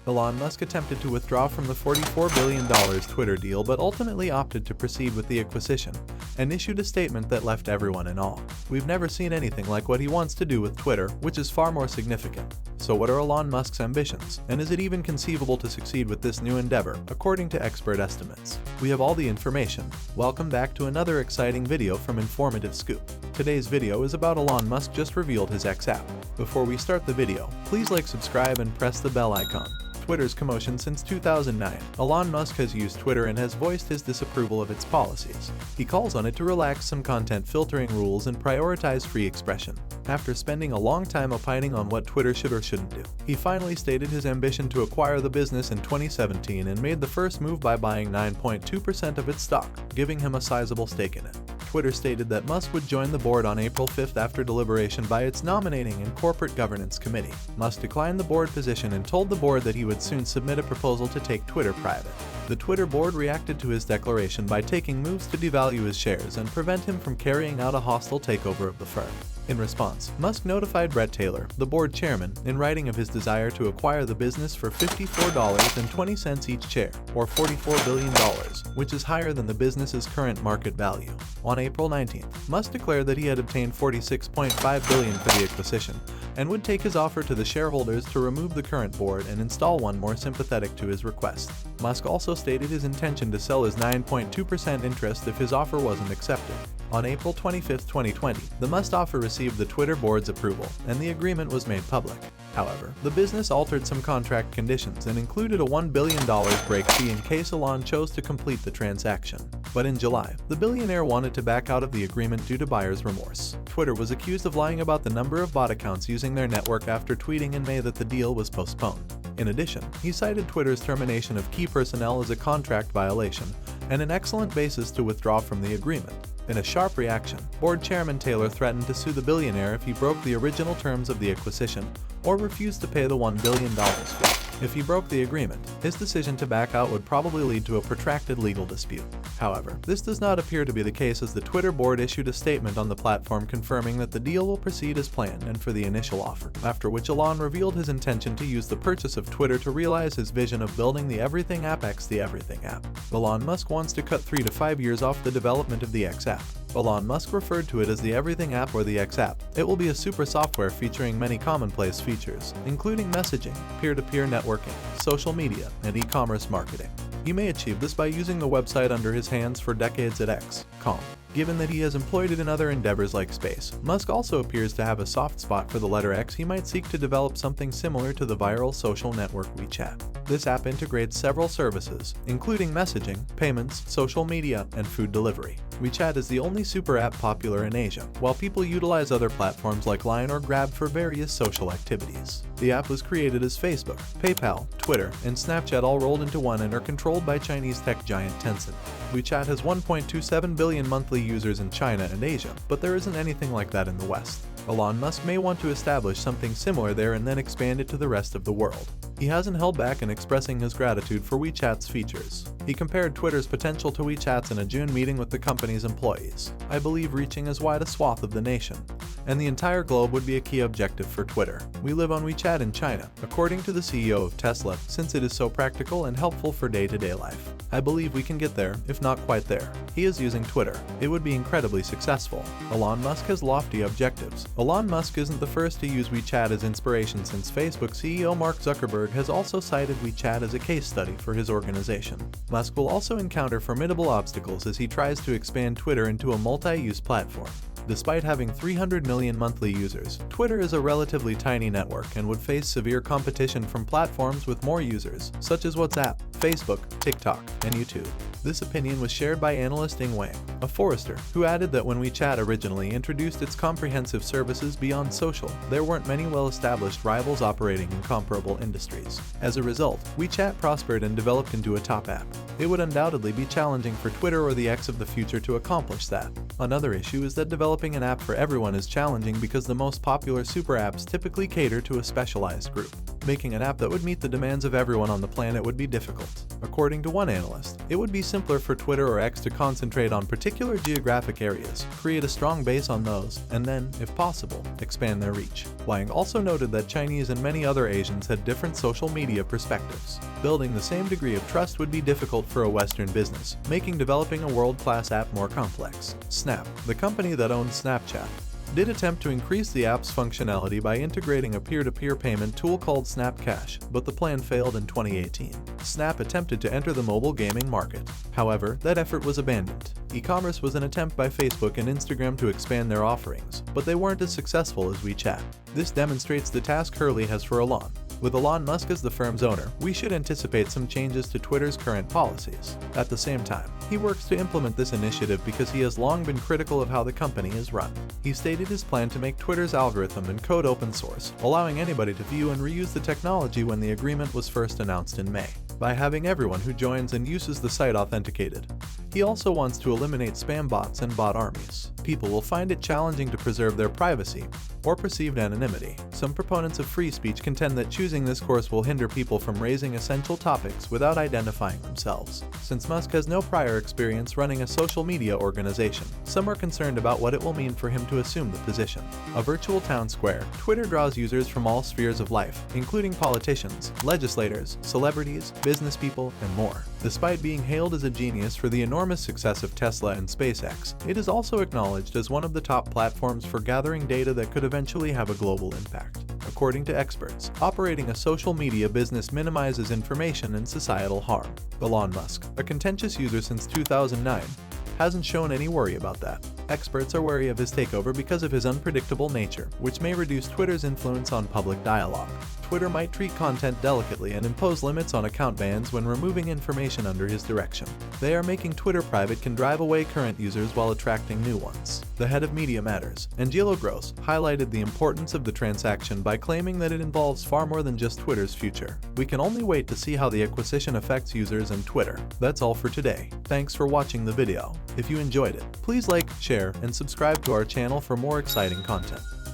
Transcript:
Elon Musk attempted to withdraw from the $44 billion Twitter deal but ultimately opted to proceed with the acquisition and issued a statement that left everyone in awe. "We've never seen anything like what he wants to do with Twitter, which is far more significant. So what are Elon Musk's ambitions, and is it even conceivable to succeed with this new endeavor, according to expert estimates? We have all the information. Welcome back to another exciting video from Informative Scoop. Today's video is about Elon Musk just revealed his X app. Before we start the video, please like, subscribe, and press the bell icon. Twitter's commotion since 2009. Elon Musk has used Twitter and has voiced his disapproval of its policies. He calls on it to relax some content filtering rules and prioritize free expression. After spending a long time opining on what Twitter should or shouldn't do, he finally stated his ambition to acquire the business in 2017 and made the first move by buying 9.2% of its stock, giving him a sizable stake in it. Twitter stated that Musk would join the board on April 5th after deliberation by its Nominating and Corporate Governance Committee. Musk declined the board position and told the board that he would soon submit a proposal to take Twitter private. The Twitter board reacted to his declaration by taking moves to devalue his shares and prevent him from carrying out a hostile takeover of the firm. In response, Musk notified Bret Taylor, the board chairman, in writing of his desire to acquire the business for $54.20 each share, or $44 billion, which is higher than the business's current market value. On April 19th, Musk declared that he had obtained $46.5 billion for the acquisition, and would take his offer to the shareholders to remove the current board and install one more sympathetic to his request. Musk also stated his intention to sell his 9.2% interest if his offer wasn't accepted. On April 25, 2020, the Musk offer received the Twitter board's approval, and the agreement was made public. However, the business altered some contract conditions and included a $1 billion break fee in case Elon chose to complete the transaction. But in July, the billionaire wanted to back out of the agreement due to buyer's remorse. Twitter was accused of lying about the number of bot accounts using their network after tweeting in May that the deal was postponed. In addition, he cited Twitter's termination of key personnel as a contract violation and an excellent basis to withdraw from the agreement. In a sharp reaction, board chairman Taylor threatened to sue the billionaire if he broke the original terms of the acquisition or refused to pay the $1 billion fee. If he broke the agreement, his decision to back out would probably lead to a protracted legal dispute. However, this does not appear to be the case, as the Twitter board issued a statement on the platform confirming that the deal will proceed as planned and for the initial offer, after which Elon revealed his intention to use the purchase of Twitter to realize his vision of building the Everything app X the Everything app. Elon Musk wants to cut 3 to 5 years off the development of the X app. Elon Musk referred to it as the Everything app or the X app. It will be a super software featuring many commonplace features, including messaging, peer-to-peer networking, social media, and e-commerce marketing. He may achieve this by using the website under his hands for decades at X.com. Given that he has employed it in other endeavors like space, Musk also appears to have a soft spot for the letter X. He might seek to develop something similar to the viral social network WeChat. This app integrates several services, including messaging, payments, social media, and food delivery. WeChat is the only super app popular in Asia, while people utilize other platforms like Line or Grab for various social activities. The app was created as Facebook, PayPal, Twitter, and Snapchat all rolled into one and are controlled by Chinese tech giant Tencent. WeChat has 1.27 billion monthly users in China and Asia, but there isn't anything like that in the West. Elon Musk may want to establish something similar there and then expand it to the rest of the world. He hasn't held back in expressing his gratitude for WeChat's features. He compared Twitter's potential to WeChat's in a June meeting with the company's employees. "I believe reaching as wide a swath of the nation and the entire globe would be a key objective for Twitter. We live on WeChat in China, according to the CEO of Tesla, since it is so practical and helpful for day-to-day life. I believe we can get there, if not quite there. He is using Twitter. It would be incredibly successful." Elon Musk has lofty objectives. Elon Musk isn't the first to use WeChat as inspiration, since Facebook CEO Mark Zuckerberg has also cited WeChat as a case study for his organization. Musk will also encounter formidable obstacles as he tries to expand Twitter into a multi-use platform. Despite having 300 million monthly users, Twitter is a relatively tiny network and would face severe competition from platforms with more users, such as WhatsApp, Facebook, TikTok, and YouTube. This opinion was shared by analyst Ing Wang, a Forrester, who added that when WeChat originally introduced its comprehensive services beyond social, there weren't many well-established rivals operating in comparable industries. As a result, WeChat prospered and developed into a top app. It would undoubtedly be challenging for Twitter or the X of the future to accomplish that. Another issue is that developing an app for everyone is challenging because the most popular super apps typically cater to a specialized group. Making an app that would meet the demands of everyone on the planet would be difficult. According to one analyst, it would be simpler for Twitter or X to concentrate on particular geographic areas, create a strong base on those, and then, if possible, expand their reach. Wang also noted that Chinese and many other Asians had different social media perspectives. Building the same degree of trust would be difficult for a Western business, making developing a world-class app more complex. Snap, the company that owns Snapchat, did attempt to increase the app's functionality by integrating a peer-to-peer payment tool called Snap Cash, but the plan failed in 2018. Snap attempted to enter the mobile gaming market. However, that effort was abandoned. E-commerce was an attempt by Facebook and Instagram to expand their offerings, but they weren't as successful as WeChat. This demonstrates the task Hurley has for Elon. With Elon Musk as the firm's owner, we should anticipate some changes to Twitter's current policies. At the same time, he works to implement this initiative because he has long been critical of how the company is run. He stated his plan to make Twitter's algorithm and code open source, allowing anybody to view and reuse the technology when the agreement was first announced in May, by having everyone who joins and uses the site authenticated. He also wants to eliminate spam bots and bot armies. People will find it challenging to preserve their privacy or perceived anonymity. Some proponents of free speech contend that choosing this course will hinder people from raising essential topics without identifying themselves. Since Musk has no prior experience running a social media organization, some are concerned about what it will mean for him to assume the position. A virtual town square, Twitter draws users from all spheres of life, including politicians, legislators, celebrities, business people, and more. Despite being hailed as a genius for the enormous success of Tesla and SpaceX, it is also acknowledged as one of the top platforms for gathering data that could eventually have a global impact. According to experts, operating a social media business minimizes information and societal harm. Elon Musk, a contentious user since 2009, hasn't shown any worry about that. Experts are wary of his takeover because of his unpredictable nature, which may reduce Twitter's influence on public dialogue. Twitter might treat content delicately and impose limits on account bans when removing information under his direction. They are making Twitter private can drive away current users while attracting new ones. The head of Media Matters, Angelo Gross, highlighted the importance of the transaction by claiming that it involves far more than just Twitter's future. We can only wait to see how the acquisition affects users and Twitter. That's all for today. Thanks for watching the video. If you enjoyed it, please like, share, and subscribe to our channel for more exciting content.